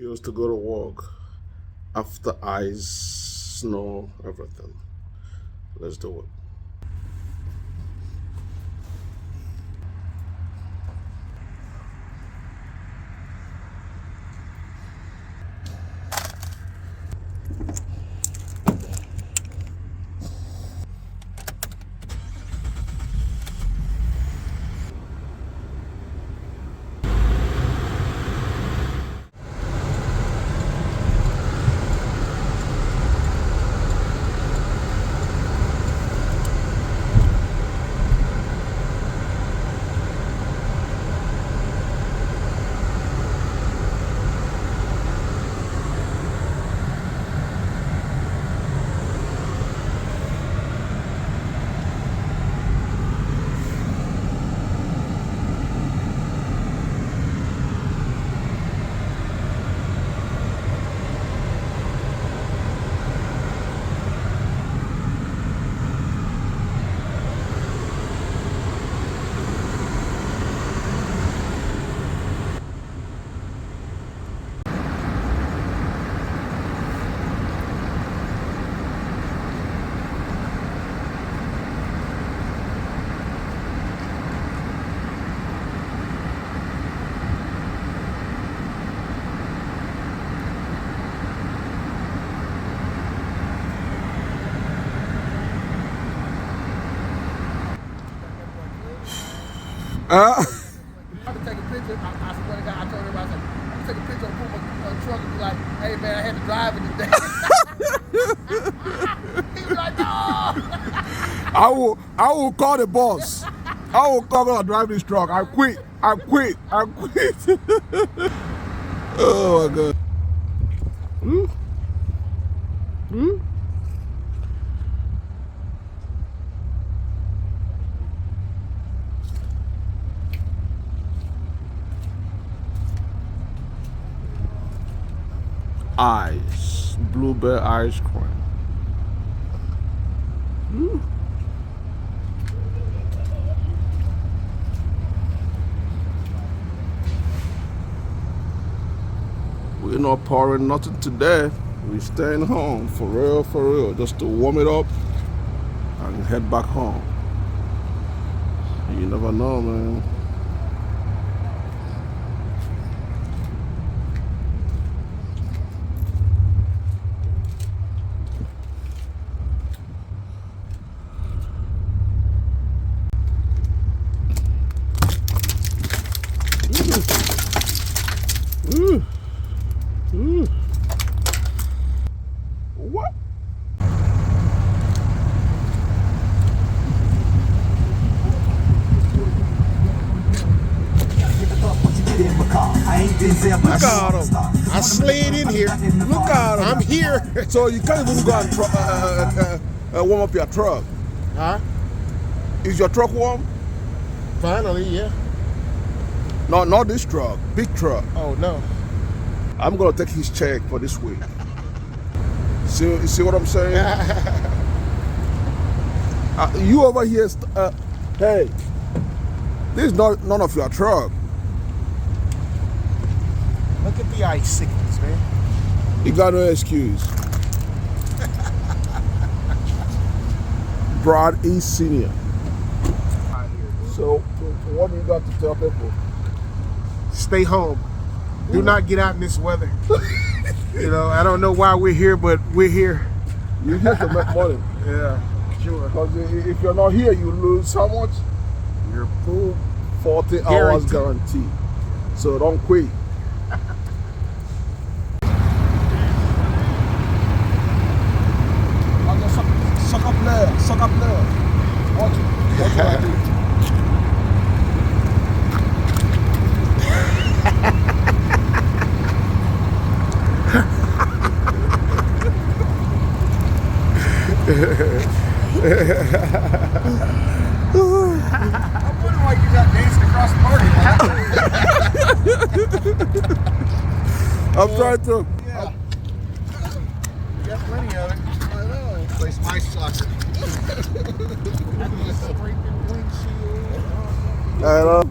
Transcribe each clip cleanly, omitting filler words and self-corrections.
excuse to go to work after ice, snow, everything. Let's do it. I'm gonna take a picture. I swear to God, I told everybody, I was like, I'm gonna take a picture of Puma truck and be like, hey man, I had to drive it today. He was like, no. I will call the boss. I will call and drive this truck. I quit. I quit. I quit. Oh my God. Ice, blueberry ice cream. We're not pouring nothing today. We're staying home for real, just to warm it up and head back home. You never know, man. What? Look at him. I slid in here. Look at him. I'm here. So you can't even go and warm up your truck. Huh? Is your truck warm? Finally, yeah. No, not this truck. Big truck. Oh, no. I'm gonna take his check for this week. See what I'm saying? You over here, hey, this is not none of your truck. Look at the icicles, man. You got no excuse. Brad E. Senior. So what do you got to tell people? Stay home. Do not get out in this weather. You know, I don't know why we're here, but we're here. You're here to make money. Yeah, sure. Because if you're not here, you lose how much? Your full 40 hours guarantee. So don't quit. Suck up there. Suck up there. Watch what I do. I'm wondering why you got dancing across the party. I'm trying to. Yeah. You got plenty of it. I know. Play some ice soccer. I know.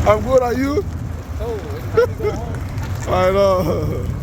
I'm good. Are you? Oh, it's time to go home. I know.